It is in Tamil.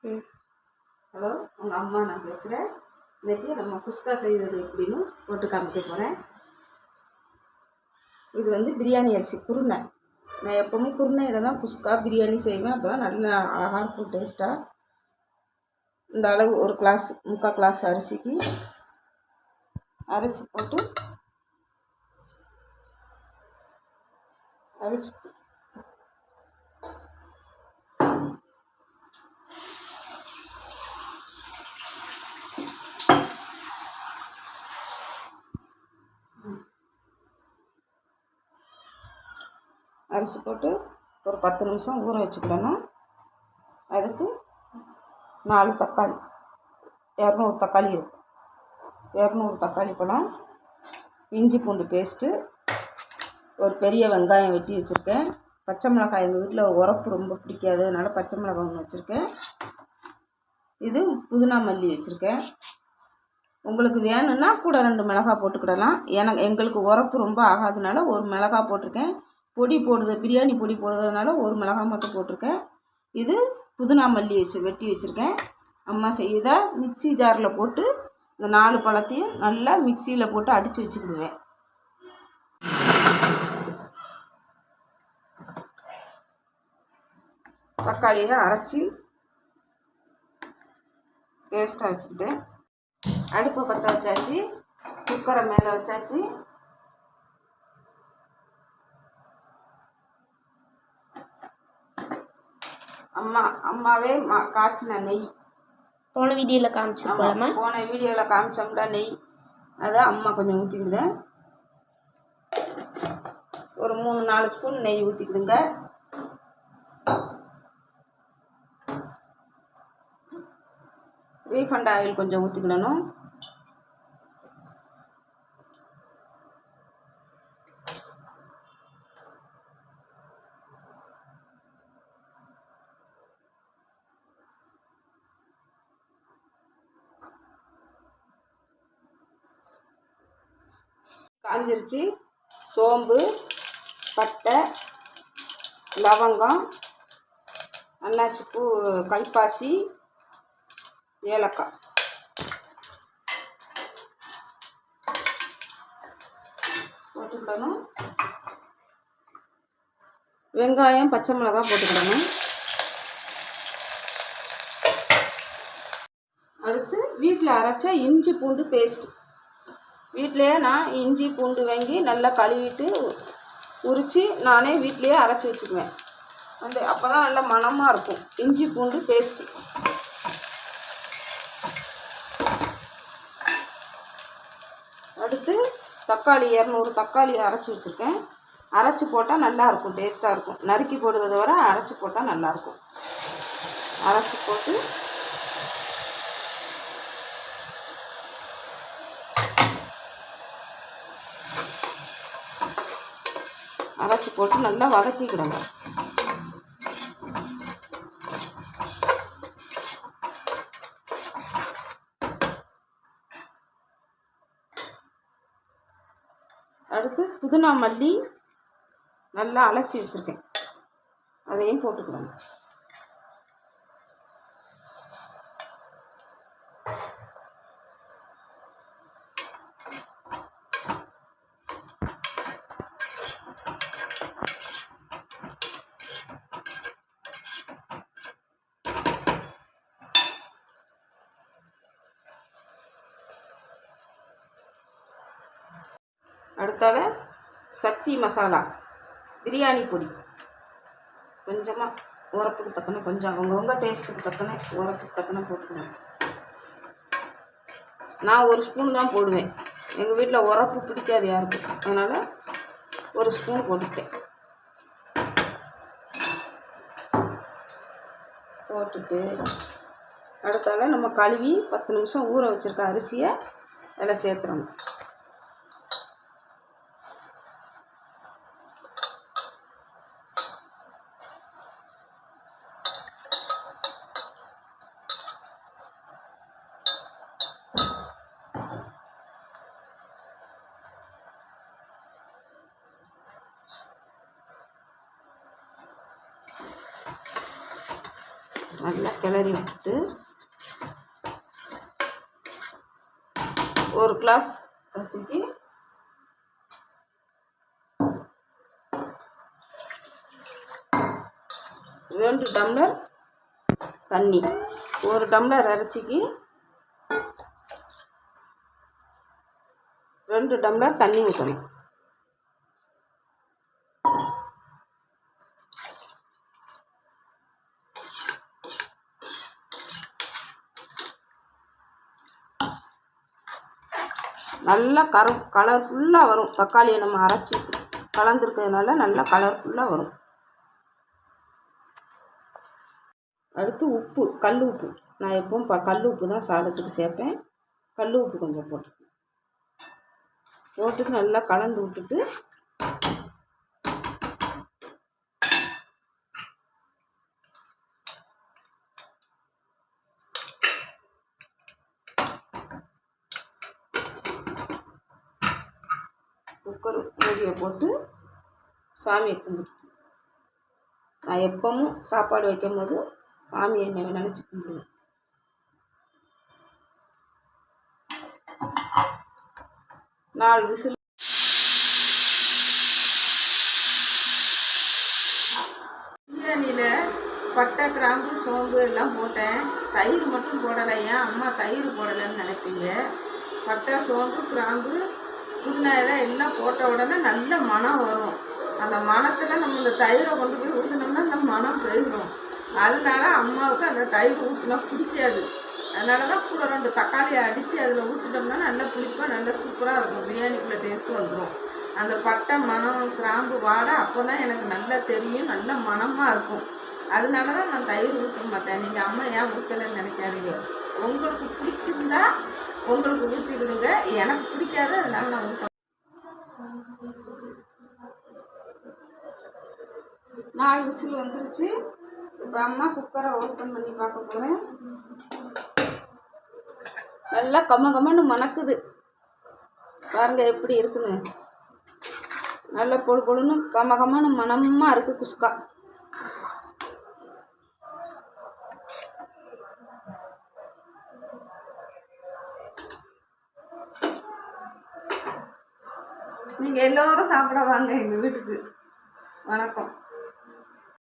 ம். ஹலோ, உங்கள் அம்மா நான் பேசுகிறேன். இன்றைக்கி நம்ம குஸ்கா செய்வது எப்படின்னு போட்டு காமிக்க போகிறேன். இது வந்து பிரியாணி அரிசி குருணை. நான் எப்போவுமே குருணையில தான் குஸ்கா பிரியாணி செய்வேன். அப்போ தான் நல்ல அழகாக இருக்கும் டேஸ்ட்டாக. இந்த அளவு ஒரு கிளாஸ் 3/4 கிளாஸ் அரிசிக்கு அரிசி போட்டு அரிசி அரிசி போட்டு ஒரு 10 நிமிஷம் ஊற வச்சுக்கிடணும். அதுக்கு 4 தக்காளி, 200 தக்காளி இருக்கும். 200 தக்காளி பழம், இஞ்சி பூண்டு பேஸ்ட்டு, ஒரு பெரிய வெங்காயம் வெட்டி வச்சுருக்கேன். பச்சை மிளகாய் எங்கள் வீட்டில் உரப்பு ரொம்ப பிடிக்காது, அதனால் பச்சை மிளகாய் ஒன்று வச்சுருக்கேன். இது புதினா மல்லி வச்சுருக்கேன். உங்களுக்கு வேணும்னா கூட 2 மிளகாய் போட்டுக்கிடலாம். எங்களுக்கு உரப்பு ரொம்ப ஆகாதனால ஒரு மிளகாய் போட்டிருக்கேன். பொடி போடுது, பிரியாணி பொடி போடுறதுனால ஒரு மிளகாய் மட்டும் போட்டிருக்கேன். இது புதினா மல்லி வெட்டி வச்சுருக்கேன். அம்மா செய்யுதா மிக்சி ஜாரில் போட்டு இந்த 4 பழத்தையும் நல்லா மிக்சியில் போட்டு அடித்து வச்சுக்கிடுவேன். தக்காளியை அரைச்சி பேஸ்ட்டாக வச்சுக்கிட்டேன். அடுப்பை பற்ற வச்சாச்சு, குக்கரை மேலே வச்சாச்சு. அம்மாவே காய்ச்சின நெய் போன வீடியோவில் காமிச்சிருக்கோம்மா. போன வீடியோவில் காமிச்சோம்ல நெய், அதை அம்மா கொஞ்சம் ஊற்றிக்கிடுங்க. ஒரு 3-4 ஸ்பூன் நெய் ஊற்றிக்கிடுங்க. ரீஃபண்ட் ஆயில் கொஞ்சம் ஊற்றிக்கிடணும். காஞ்சிருச்சு. சோம்பு, பட்டை, லவங்கம், அன்னாச்சி பூ, கல்பாசி, ஏலக்காய் போட்டுக்கிடணும். வெங்காயம், பச்சை மிளகாய் போட்டுக்கிடணும். அடுத்து வீட்டில் அரைச்ச இஞ்சி பூண்டு பேஸ்ட்டு. வீட்டிலையே நான் இஞ்சி பூண்டு வாங்கி நல்லா கழுவிட்டு உரித்து நானே வீட்டிலையே அரைச்சி வச்சுக்குவேன். அப்போ தான் நல்லா மணமாக இருக்கும். இஞ்சி பூண்டு பேஸ்ட்டு. அடுத்து தக்காளி, 200 தக்காளி அரைச்சி வச்சுருக்கேன். அரைச்சி போட்டால் நல்லாயிருக்கும், டேஸ்ட்டாக இருக்கும். நறுக்கி போடுறத விட அரைச்சி போட்டால் நல்லாயிருக்கும். அரைச்சி போட்டு நல்லா வதக்கிக்கிடுங்க. அடுத்து புதினா மல்லி நல்லா அலசி வச்சுருக்கேன், அதையும் போட்டுக்கிடுங்க. அடுத்தால சக்தி மசாலா பிரியாணி பொடி கொஞ்சமாக உரப்புக்கு தக்கன, கொஞ்சம் அவங்கவுங்க டேஸ்ட்டுக்கு தக்கன உரப்புக்கு தக்கன போட்டுக்கணும். நான் 1 ஸ்பூன் தான் போடுவேன். எங்கள் வீட்டில் உரப்பு பிடிக்காது யாருக்கும், அதனால் 1 ஸ்பூன் போட்டுட்டேன். போட்டுட்டு அடுத்தால நம்ம கழுவி 10 நிமிஷம் ஊற வச்சுருக்க அரிசியை அதில் சேர்த்துறணும். நல்லா கிளறி விட்டுட்டு ஒரு கிளாஸ் அரிசிக்கு 2 டம்ளர் தண்ணி. 1 டம்ளர் அரிசிக்கு 2 டம்ளர் தண்ணி ஊற்றணும். நல்லா கலர்ஃபுல்லாக வரும். தக்காளியை நம்ம அரைச்சி கலந்துருக்கிறதுனால நல்லா கலர்ஃபுல்லாக வரும். அடுத்து உப்பு, கல் உப்பு. நான் எப்பவும் கல் உப்பு தான் சாதத்துக்கு சேர்ப்பேன். கல் உப்பு கொஞ்சம் போட்டுட்டு நல்லா கலந்து விட்டுட்டு குக்கர் மூடியை போட்டு சாமியை கும்பிட்டு, நான் எப்பவும் சாப்பாடு வைக்கும் போது சாமியை நினச்சி கும்பிடுவேன். நாலு விசில். பிரியாணியில் பட்டை, கிராம்பு, சோம்பு எல்லாம் போட்டேன். தயிர் மட்டும் போடலை. ஏன் அம்மா தயிர் போடலைன்னு நினைப்பீங்க. பட்டை, சோம்பு, கிராம்பு, புதினா இலை எல்லாம் போட்ட உடனே நல்ல மணம் வரும். அந்த மணத்தில் நம்ம இந்த தயிரை கொண்டு போய் ஊற்றினோம்னா அந்த மணம் போயிடும். அதனால அம்மாவுக்கு அந்த தயிர் ஊற்றினா பிடிக்காது. அதனால தான் கூட 2 தக்காளியை அடித்து அதில் ஊற்றிட்டோம்னா நல்லா புளிப்பாக நல்லா சூப்பராக இருக்கும். பிரியாணிக்குள்ளே டேஸ்ட்டு வந்துடும். அந்த பட்டை, மணம், கிராம்பு வாடை அப்போ தான் எனக்கு நல்லா தெரியும். நல்ல மணமாக இருக்கும். அதனால தான் நான் தயிர் ஊற்ற மாட்டேன். நீங்கள் அம்மா ஏன் ஊற்றலைன்னு நினைக்காதீங்க. உங்களுக்கு பிடிச்சிருந்தா உங்களுக்கு ஊற்றிக்கிடுங்க. எனக்கு பிடிக்காது, அதனால நான் ஊற்ற. 4 விசில் வந்துருச்சு. இப்போ அம்மா குக்கரை ஓப்பன் பண்ணி பார்க்க போகிறேன். நல்லா கம்மன்னு மணக்குது. பாருங்கள் எப்படி இருக்குன்னு. நல்லா பொழுன்னு கம்மன்னு மணமாக இருக்குது குஸ்கா. நீங்கள் எல்லோரும் சாப்பிட வாங்க எங்கள் வீட்டுக்கு. வணக்கம்.